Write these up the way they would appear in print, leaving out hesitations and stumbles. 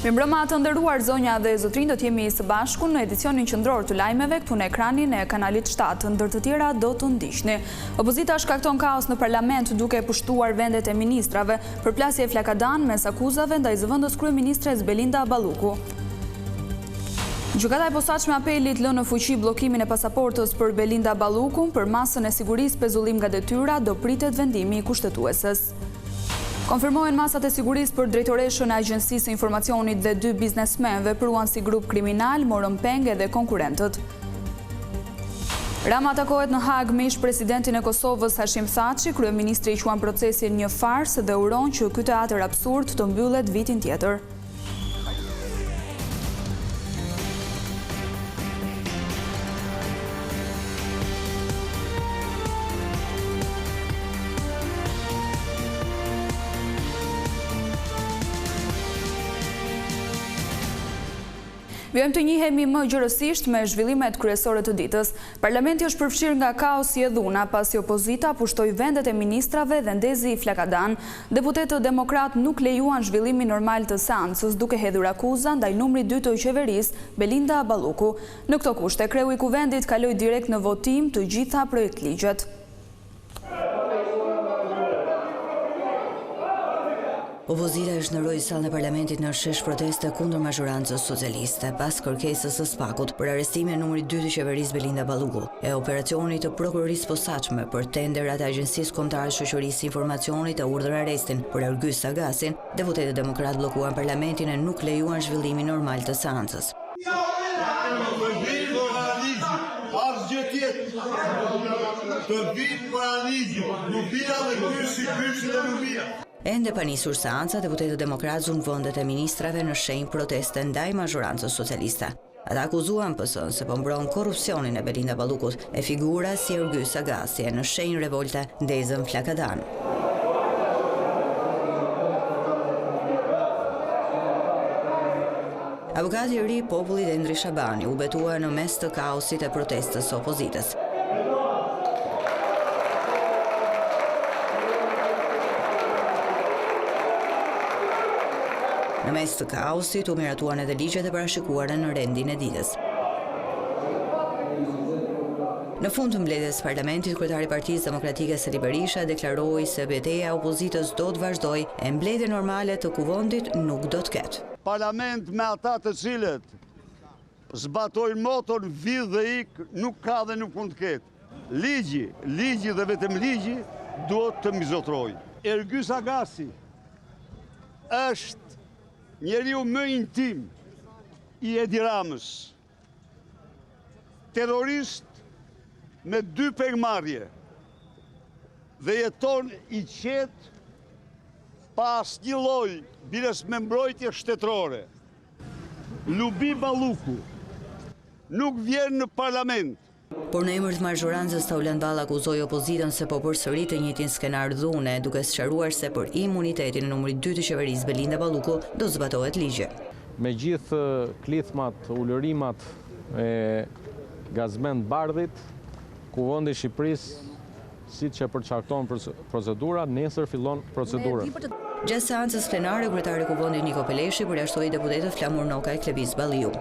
Mirëmbrëma të nderuar zonja dhe zotrinj, do të jemi së bashku në edicionin qendror të lajmeve këtu në ekranin e kanalit 7, ndër të tjera do të ndiqni. Opozita shkakton kaos në parlament duke pushtuar vendet e ministrave, përplasje flakadan mes akuzave ndaj zëvendës kryeministres Belinda Balluku. Gjykata e posaçme apelit lë në fuqi bllokimin e pasaportës për Belinda Ballukun, për masën e sigurisë pezullim nga detyra do pritet vendimi i kushtetuesës. Konfirmohen masat e sigurisë për drejtoreshën e Agjencisë së Informacionit dhe 2 biznesmenëve përuan si grup kriminal, morën pengë dhe konkurrentët. Rama takohet në Hag me ish-presidentin e Kosovës Hashim Thaçi, kryeministri i quan procesin një farsë dhe uron që ky teatër absurd të mbyllet vitin tjetër. Vjojmë të njihemi më gjërësisht me zhvillimet kryesore të ditës. Parlamenti është përfshirë nga kaosi e dhuna pasi opozita pushtoi vendet e ministrave dhe ndezi flakadan. Deputetët demokrat nuk lejuan zhvillimin normal të seancës duke hedhur akuza ndaj numrit 2 të qeverisë, Belinda Balluku. Në këto kushte, kreu i kuvendit kaloi direkt në votim të gjitha projektligjet. Opozita është në rojë sallën e parlamentit në shesh proteste kundër mazhorancës socialiste pas kërkesës së SPAK-ut për arrestimin e numrit 2 të qeverisë Belinda Balluku e operacionit të prokurorisë posaçme për tenderat e Agjencisë Kombëtare të Shoqërisë së Informacionit të urdhër arrestin për Ergys Sagasin. Deputetët demokrat bllokuan parlamentin e nuk lejuan zhvillimin normal të seancës. Ende pa nisur seanca, deputetët demokratë zunë vendet e ministrave në shenjë proteste ndaj mazhorancës socialiste. Ata akuzuan PS-n se po mbron korrupsionin e Belinda Ballukut e figura si Ergys Sagasi në shenjë revolte ndezën flakadan. Avokati i ri popullit Endri Shabani u betua në mes të kaosit e protestës së opozitës. Në mes të kaosit u miratuan edhe ligjet e parashikuara në rendin e ditës. Në fund të mbledhjes parlamentit, kryetari i Partisë Demokratike Sali Berisha deklaroi se betejë e opozitës do të vazhdojë e mbledhje normale të kuvendit nuk do të ketë. Parlament me ata të cilët zbatojnë moton, vidh dhe ik, nuk ka dhe nuk mund të ketë. Ligji dhe vetëm ligji duhet të mizotrojë. Ergys Sagasi është njeriu më intim i Edi Ramës, terrorist me 2 pengmarrje dhe jeton i qetë pas një lloj bires me mbrojtje shtetërore. Lubi Balluku nuk vjen në parlament. Por në emër të mazhorancës Tauland Balla akuzoi opozitën se po përsërit të njëjtin skenar dhune, duke sqaruar se për imunitetin e numrit 2 të qeverisë Belinda Balluku do zbatohet ligji. Me gjithë klithmat, ulërimat e gazmend bardhit, Kuvendi i Shqipërisë, siç e përcakton procedura, nesër fillon procedura. Gjatë seancës plenare, kryetari i Kuvendit Niko Peleshi përjashtoi deputetët Flamur Noka e Klebis Balliu.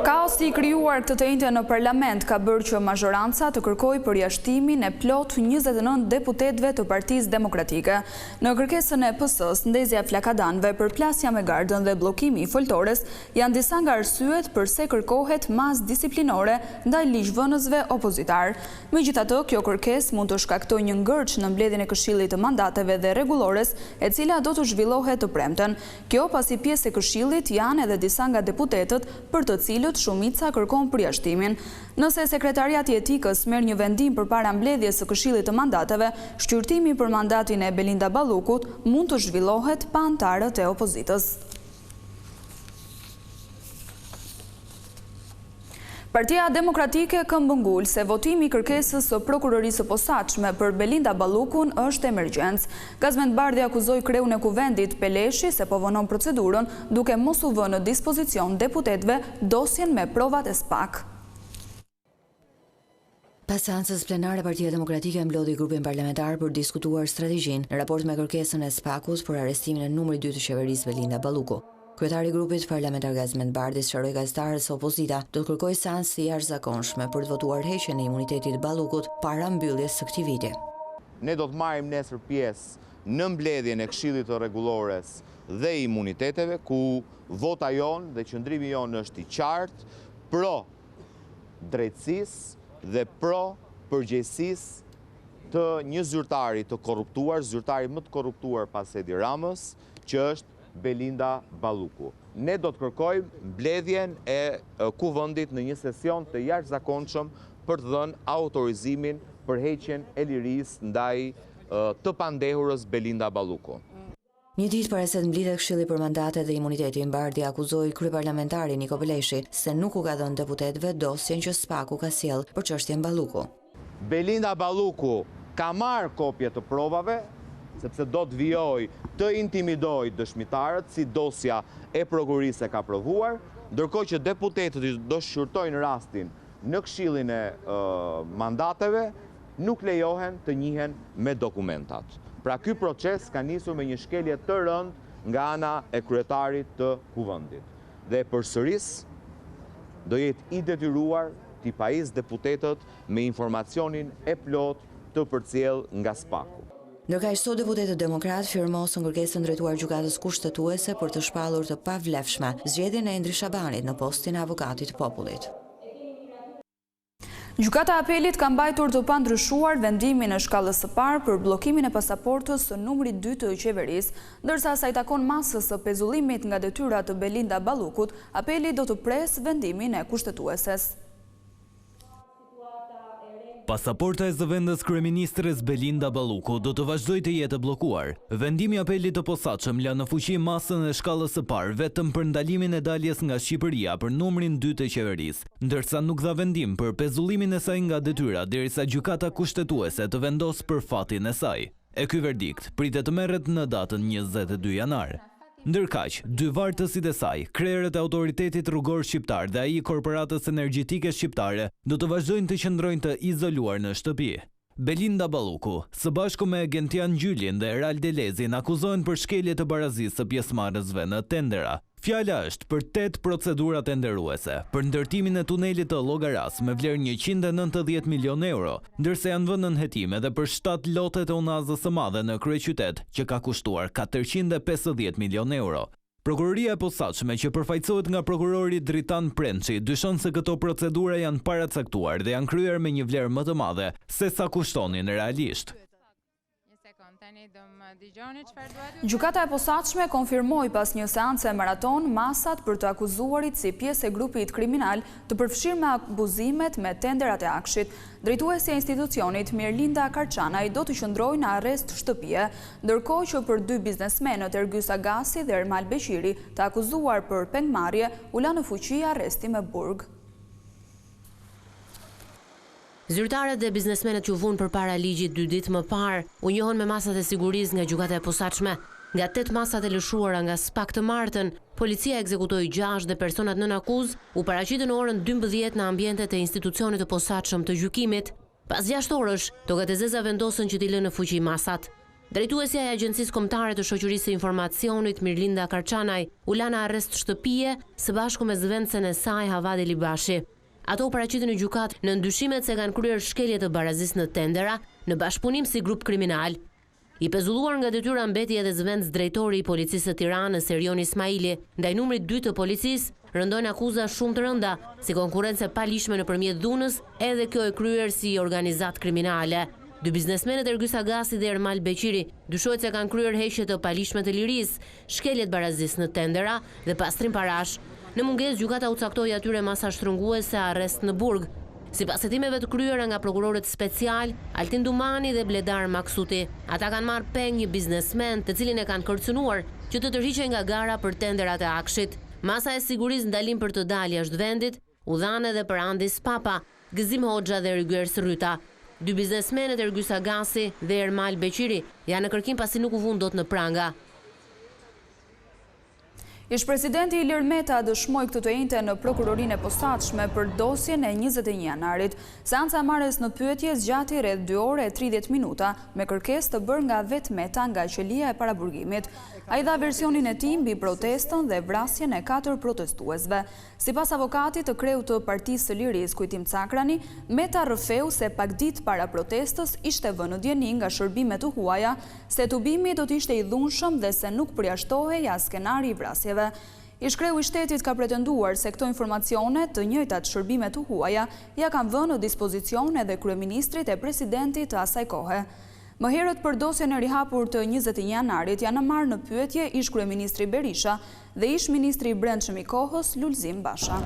Kaosi i krijuar këtë të njëjtën në parlament ka bërë që mazhoranca të kërkojë përjashtimin e plot 29 deputetëve të Partisë Demokratike. Në kërkesën e PS-s, ndezja flakadanëve, përplasja me gardën dhe bllokimi i foltores janë disa nga arsyet pse kërkohet masë disiplinore ndaj ligjvënësve opozitar. Megjithatë, kjo kërkesë mund të shkaktojë një ngërç në mbledhjen e Këshillit të Mandateve dhe Rregullores, e cila do të zhvillohet të premten. Kjo pasi pjesë e Këshillit janë edhe disa nga deputetët për të cilët shumica kërkon përjashtimin. Nëse Sekretariati i Etikës merr një vendim përpara mbledhjes së Këshillit të Mandateve, shqyrtimi për mandatin e Belinda Ballukut mund të zhvillohet pa anëtarët e opozitës. Partia Demokratike këmbëngul se votimi i kërkesës së prokurorisë së posaçme për Belinda Ballukun është emergjencë. Gazmendbardhi akuzoi kreun e kuvendit Peleshi se po vonon procedurën duke mos u vënë në dispozicion deputetëve dosjen me provat e SPAK. Pas seancës plenare, Partia Demokratike mblodhi grupin parlamentar për diskutuar strategjinë në raport me kërkesën e SPAK-ut për arrestimin e numrit 2 të qeverisë Belinda Balluku. Kryetari i grupit parlamentar Gazmend Bardhi sqaroi gazetarët se opozita do të kërkojë seancë të jashtëzakonshme për të votuar heqjen e imunitetit Ballukut para mbylljes së këtij viti. Ne do të marrim nesër pjesë në mbledhjen e Këshillit të Rregullores dhe imuniteteve, ku vota jonë dhe qëndrimi jonë është i qartë pro drejtësisë dhe pro përgjegjësisë të një zyrtari të korruptuar, zyrtari më të korruptuar pas Edi Ramës, që është Belinda Balluku. Ne do të kërkojmë mbledhjen e Kuvendit në një sesion të jashtëzakonshëm për të dhënë autorizimin për heqjen e lirisë ndaj të pandehurës Belinda Balluku. Një ditë para se të mblidhet Këshilli për mandatet dhe imunitetin, Bardhi akuzoi kryeparlamentarin Niko Beleshi se nuk u ka dhënë deputetëve dosjen që SPAK-u ka sjell për çështjen Balluku. Belinda Balluku ka marrë kopje të provave, sepse do të vijoj të intimidoj dëshmitarët, si dosja e prokurisë e ka provuar, ndërkohë që deputetët do shqyrtojnë rastin në Këshillin e mandateve, nuk lejohen të njihen me dokumentat. Pra ky proces ka nisur me një shkelje të rëndë nga ana e kryetarit të Kuvendit. Dhe përsëris do jetë i detyruar t'i pajisë deputetët me informacionin e plot të përcjell nga SPAK-u. Ndërkaq sot deputetët demokratë firmosën kërkesën drejtuar gjykatës kushtetuese për të shpallur të pavlefshme zgjedhjen e Endri Shabanit në postin e avokatit të popullit. Gjykata e Apelit ka mbajtur të pandryshuar vendimin e shkallës së parë për bllokimin e pasaportës së numrit 2 të qeverisë, ndërsa sa i takon masës së pezullimit nga detyrat të Belinda Ballukut, Apeli do të presë vendimin e kushtetueses. Pasaporta e zëvendës kryeministres Belinda Balluku do të vazhdojë të jetë bllokuar. Vendimi i Apelit të posaçëm la në fuqi masën e shkallës së parë vetëm për ndalimin e daljes nga Shqipëria për numrin 2 të qeverisë, ndërsa nuk dha vendim për pezullimin e saj nga detyra derisa gjykata kushtetuese të vendosë për fatin e saj. E ky verdikt pritet të merret në datën 22 janar. Ndërkaq, dy vartësit e saj, krerët e autoritetit rrugor shqiptar dhe ai i korporatës energjetike shqiptare, do të vazhdojnë të qëndrojnë të izoluar në shtëpi. Belinda Balluku, së bashku me Gentian Gjylin dhe Eral Delezin, akuzohen për shkelje të barazisë së pjesëmarrësve në tendera. Fjala është për 8 procedura tenderuese, për ndërtimin e tunelit të Llogaras me vlerë 190 milion euro, ndërsa janë vënë në hetim edhe për 7 lote të Unazës së Madhe në kryeqytet, që ka kushtuar 450 milion euro. Prokuroria e posaçme, që përfaqësohet nga prokurori Dritan Prençi, dyshon se këto procedura janë paracaktuar dhe janë kryer me një vlerë më të madhe se sa kushtonin realisht. Gjykata e posaçme konfirmoi pas një seance maraton masat për të akuzuarit si pjesë e grupit kriminal të përfshirë me abuzimet me tenderat e Akshit. Drejtuesja e institucionit Mirlinda Karçanaj do të qëndrojë në arrest shtëpie, ndërkohë që për 2 biznesmenët Ergyes Agasi dhe Ermal Beqiri, të akuzuar për pengmarrje, u la në fuqi arresti me burg. Zyrtarët dhe biznesmenët që u vunë përpara ligjit 2 ditë më parë u njohën me masat e sigurisë nga gjykata e posaçme. Nga 8 masat e lëshuara nga SPAK të martën, policia ekzekutoi 6 dhe personat nën akuzë u paraqitën në orën 12 në ambientet e institucionit të posaçëm të gjykimit. Pas 6 orësh, tokat e zeza vendosën që t'i lënë në fuqi masat. Drejtuesja e Agjencisë Kombëtare të Shoqërisë së Informacionit Mirlinda Karçanaj u la në arrest shtëpie së bashku me zëvendësen e saj Havadi Libashi. Ato u paraqitën në gjykatë në ndyshimet se kanë kryer shkelje të barazisë në tendera në bashkëpunim si grup kriminal. I pezulluar nga detyra mbeti edhe zëvendës drejtori i policisë së Tiranës Erion Ismaili, ndaj numrit 2 të policisë, rëndojnë akuza shumë të rënda, si konkurrencë palishme nëpërmjet dhunës, edhe kjo e kryer si organizat kriminale. 2 biznesmenët Ergyes Agasi dhe Ermal Beqiri dyshohet se kanë kryer heqje të palishme të lirisë, shkelje të barazisë në tendera dhe pastrim parash. Në mungesë, gjykata u caktoi atyre masa shtrënguese arrest në burg. Sipas hetimeve të kryera nga prokurorët special, Altin Dumani dhe Bledar Maksuti, ata kanë marrë peng një biznesmen të cilin e kanë kërcënuar që të tërhiqej nga gara për tenderat e Akshit. Masa e sigurisë ndalim për të dalë jashtë vendit u dhanë edhe për Andis Papa, Gëzim Hoxha dhe Ergyes Ryta. 2 biznesmenët Ergyes Agasi dhe Ermal Beqiri janë në kërkim pasi nuk u vunë dot në pranga. Ish-presidenti Ilir Meta dëshmoi këtë të njëjtën në prokurorinë e posaçme për dosjen e 21 janarit. Seanca e marrjes në pyetje zgjati rreth 2 orë e 30 minuta me kërkesë të bërë nga vetë Meta nga qelia e paraburgimit. Ai dha versionin e tij mbi protestën dhe vrasjen e 4 protestuesve. Sipas avokatit të kreut të Partisë së Lirisë, Kujtim Cakrani, Meta rrëfeu se pak ditë para protestës ishte vënë në dieni nga shërbimet të huaja se tubimi do të ishte i dhunshëm dhe se nuk përjashtohej as skenari i vrasjeve. Ish-kreu i shtetit ka pretenduar se këto informacione të njëjtat shërbime të huaja ja kanë vënë në dispozicion edhe kryeministrit e presidentit të asaj kohe. Më herët për dosjen e rihapur të 21 janarit janë marrë në pyetje ish-kryeministri Berisha dhe ish-ministri i Brendshëm i kohës Lulzim Basha.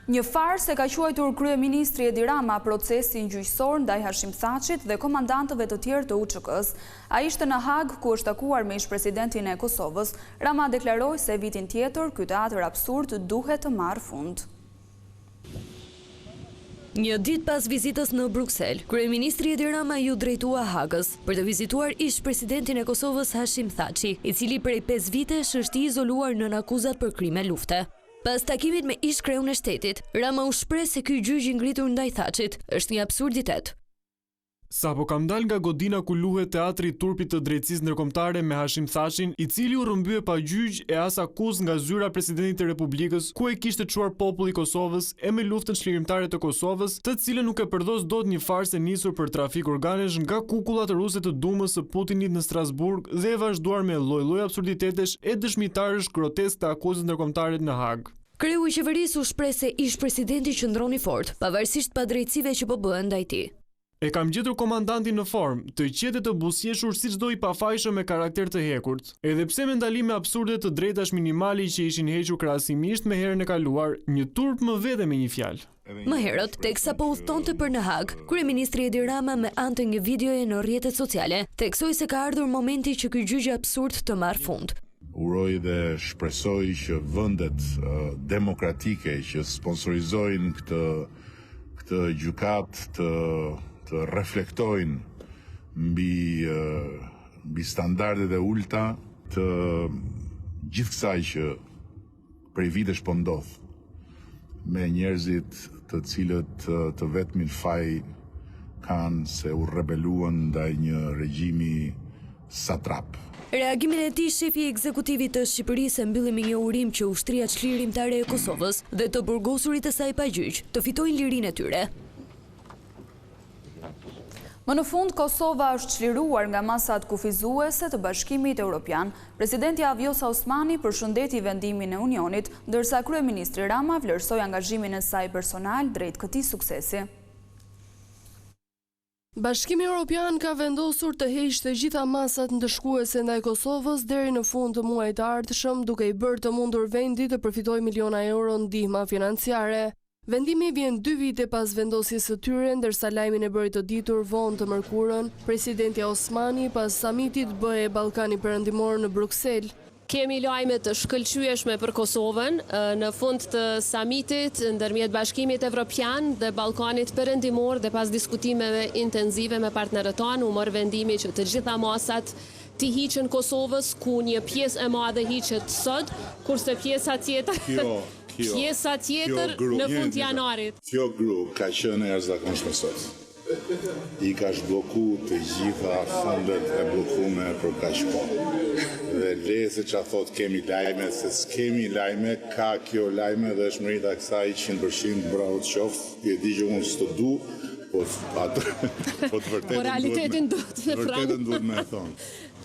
Një farsë e ka quajtur kryeministri Edi Rama procesin gjyqësor ndaj Hashim Thaçit dhe komandantëve të tjerë të UÇK-s. Ai ishte në Hag ku është takuar me ish-presidentin e Kosovës. Rama deklaroi se vitin tjetër ky teatër absurd duhet të marrë fund. Një ditë pas vizitës në Bruksel, kryeministri Edi Rama ju drejtua Hagës për të vizituar ish-presidentin e Kosovës Hashim Thaçi, i cili prej 5 vitesh është i izoluar nën akuzat për krime lufte. Pas takimit me ish-kreun e shtetit, Rama u shpreh se ky gjyq i ngritur ndaj Thaçit është një absurditet. Sapo kam dal nga godina ku luhet teatri i turpit të drejtësisë ndërkombëtare me Hashim Thaçin, i cili u rrëmbye pa gjyq e as akuzë nga zyra e presidentit të Republikës, ku e kishte çuar populli i Kosovës e me luftën çlirimtare të Kosovës, të cilën nuk e përdos dot një farsë e nisur për trafik organesh nga kukullat ruse të Dumës së Putinit në Strasburg dhe e vazhduar me lloj-lloj absurditetesh e dëshmitarësh grotesk të akuzës ndërkombëtare në Hag. Kreu i qeverisë u shpreh se ish-presidenti qëndroni fort, pavarësisht padrejtësive që po bëhen ndaj tij. E kam gjetur komandantin në formë, të qetë të buzëqeshur si çdo i pafajshëm me karakter të hekurt. Edhe pse me ndalime absurde të drejtash minimali që ishin hequr krahasimisht me herën e kaluar, një turp më vete me një fjalë. Më herët, teksa po udhtonte për në Hag, kryeministri Edi Rama me anë të një videoje në rrjetet sociale, theksoi se ka ardhur momenti që ky gjyq absurd të marrë fund. Uroj dhe shpresoj që vendet demokratike që sponsorizojnë këtë gjykat të reflektojnë mbi standardet e ulta të gjithkësaj që prej vitesh po ndodh me njerëzit të cilët të vetmin faj kanë se u rebeluan ndaj një regjimi satrap. Reagimin e tij shefi i ekzekutivit të Shqipërisë e mbylli me një urim që ushtria çlirimtare e Kosovës dhe të burgosurit e saj pa gjyq të fitojnë lirinë e tyre. Më në fund, Kosova është çliruar nga masat kufizuese të Bashkimit Evropian. Presidentja Vjosa Osmani përshëndeti vendimin e Unionit, ndërsa kryeministri Rama vlerësoi angazhimin e saj personal drejt këtij suksesi. Bashkimi Evropian ka vendosur të heqë të gjitha masat ndëshkuese ndaj Kosovës deri në fund të muajit të ardhshëm, duke i bërë të mundur vendit të përfitojë miliona euro ndihma financiare. Vendimi vjen 2 vite pas vendosjes së tyre, ndërsa lajmin e bëri të ditur vonë të mërkurën presidentja Osmani pas samitit BE Ballkani Perëndimor në Bruksel. Kemi lajme të shkëlqyeshme për Kosovën në fund të samitit ndërmjet Bashkimit Evropian dhe Ballkanit Perëndimor dhe pas diskutimeve intensive me partnerët tanë u mor vendimi që të gjitha masat të hiqen Kosovës, ku një pjesë e madhe hiqet sot, kurse pjesa tjetër në fund të janarit. Kjo grup ka qenë jashtëzakonisht sot. I ka zhblloku të gjitha fondet e bllokume për kaq kohë. Dhe lese që a thot kemi lajme, se s'kemi lajme, ka kjo lajme dhe është mërita kësaj 100% bravo të qoftë. E di që unë s'të du, po të vërtetën duhet me thonë.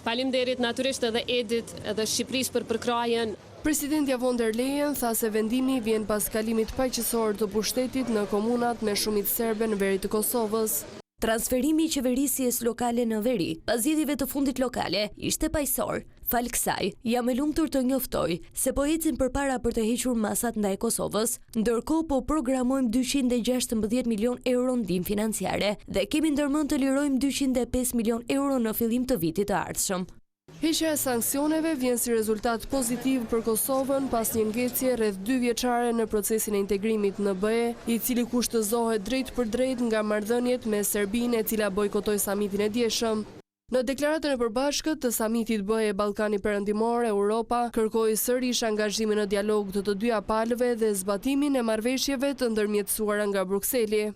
Faleminderit natyrisht edhe Edit edhe Shqipërisë për përkrajen. Presidentja von der Leyen tha se vendimi vjen pas kalimit paqësor të pushtetit në komunat me shumicë serbe në veri të Kosovës. Transferimi i qeverisjes lokale në veri, pas zgjedhjeve të fundit lokale, ishte paqësor. Fal kësaj, jam e lumtur të njoftoj se po ecim përpara për të hequr masat ndaj Kosovës, ndërkohë po programojmë 216 milion euro ndihmë financiare dhe kemi ndërmend të lirojmë 205 milion euro në fillim të vitit të ardhshëm. Heqja e sanksioneve vjen si rezultat pozitiv për Kosovën pas një ngecje rreth 2 vjeçare në procesin e integrimit në BE, i cili kushtëzohet drejt për drejt nga marrëdhëniet me Serbinë, e cila bojkotoi samitin e dieshëm. Në deklaratën e përbashkët të samitit BE Ballkani Perëndimor, Europa kërkoi sërish angazhimin në dialog të dyja palëve dhe zbatimin e marrëveshjeve të ndërmjetësuara nga Brukseli.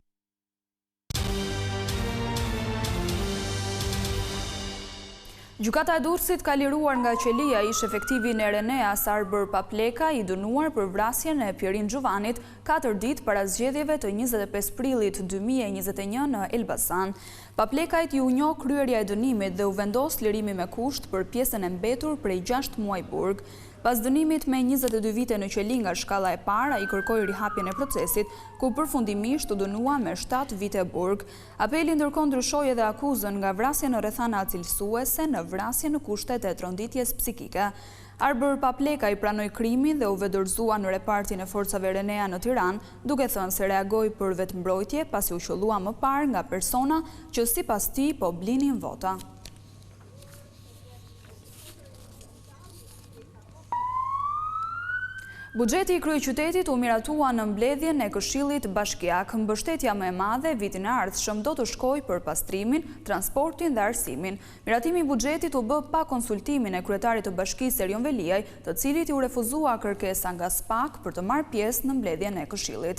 Gjykata e Durrësit ka liruar nga qelia ish efektivin e Reneas Arbër Papleka, i dënuar për vrasjen e Pierin Xhuvanit 4 ditë para zgjedhjeve të 25 prillit 2021 në Elbasan. Paplekajt ju njoh kryerja e dënimit dhe u vendos lirimi me kusht për pjesën e mbetur prej 6 muaj burg. Pas dënimit me 22 vite në qeli nga shkalla e parë, ai kërkoi rihapjen e procesit, ku përfundimisht u dënua me 7 vite burg. Apeli ndërkohë ndryshoi edhe akuzën nga vrasja në rrethana cilësuese në vrasje në kushtet e tronditjes psikike. Arbër Papleka i pranoi krimin dhe u vedorëzua në repartin e forcave Renea në Tiranë, duke thënë se reagoi për vetëmbrojtje pasi u qellua më parë nga persona që sipas tij po blinin vota. Buxheti i kryeqytetit u miratua në mbledhjen e Këshillit Bashkiak. Mbështetja më e madhe vitin e ardhshëm do të shkojë për pastrimin, transportin dhe arsimin. Miratimi i buxhetit u bë pa konsultimin e kryetarit të bashkisë Erion Veliaj, të cilit u refuzua kërkesa nga SPAK për të marrë pjesë në mbledhjen e Këshillit.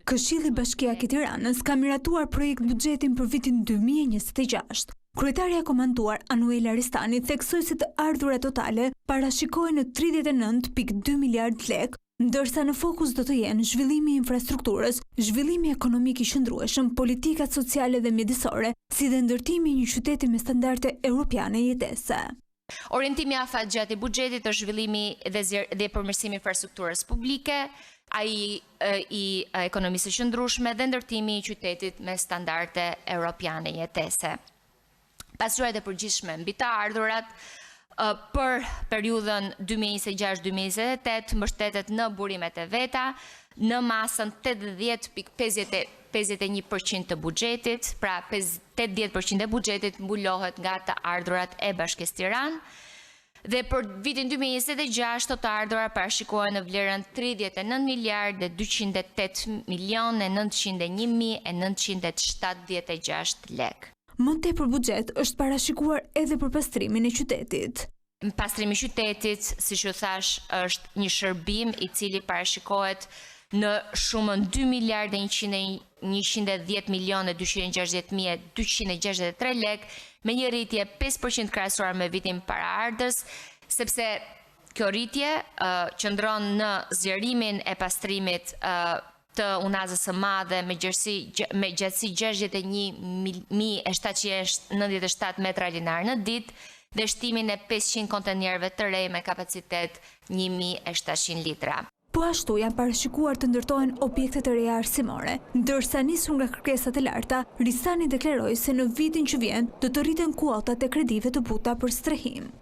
Këshilli Bashkiak i Tiranës ka miratuar projekt buxhetin për vitin 2026. Kryetaria e komanduar Anuela Ristani theksoi se të ardhurat totale parashikohen në 39.2 miliard lek, ndërsa në fokus do të jenë zhvillimi i infrastrukturës, zhvillimi ekonomik i qëndrueshëm, politikat sociale dhe mjedisore, si dhe ndërtimi i një qyteti me standarde europiane jetese. Orientimi afatgjatë i buxhetit është zhvillimi dhe përmirësimi i infrastrukturës publike, i ekonomisë së qëndrueshme dhe ndërtimi i qytetit me standarde europiane jetese. Pasuriat e përgjithshme mbi të ardhurat për periudhën 2026-2028 mbështetet në burimet e veta në masën 80.51% të buxhetit, pra 80% e buxhetit mbulohet nga të ardhurat e Bashkisë Tiranë. Dhe për vitin 2026 të ardhurat parashikohen në vlerën 39 miliardë 208 milionë 901.976 lek. Më tepër buxhet është parashikuar edhe për pastrimin e qytetit. Pastrimi i qytetit, siç u thash, është një shërbim i cili parashikohet në shumën 2 miliardë 110 milionë 260.263 lek, me një rritje 5% krahasuar me vitin paraardhës, sepse kjo rritje qëndron në zgjerimin e pastrimit të unazës së madhe me gjatësi 61.797 metra linar në ditë dhe shtimin e 500 kontenerëve të rej me kapacitet 1.700 litra. Po ashtu janë parashikuar të ndërtohen objekte të reja arsimore, ndërsa nisur nga kërkesat e larta, Ristani deklaroi se në vitin që vjen do të rriten kuotat e kredive të buta për strehim.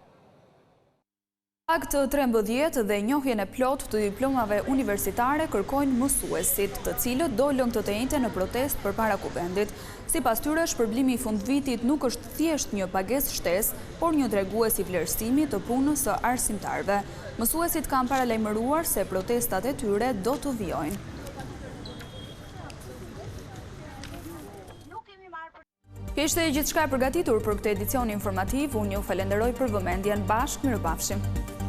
Akt 13 dhe njohjen e plot të diplomave universitare kërkojnë mësuesit, të cilët dolën këtë të njëjtë në protest përpara kuvendit. Sipas tyre, shpërblimi i fundvitit nuk është thjesht një pagesë shtesë, por një tregues i vlerësimit të punës së arsimtarëve. Mësuesit kanë paralajmëruar se protestat e tyre do të vijojnë. Kjo ishte gjithçka e përgatitur për këtë edicion informativ. Unë ju falenderoj për vëmendjen. Bashkë, mirupafshim.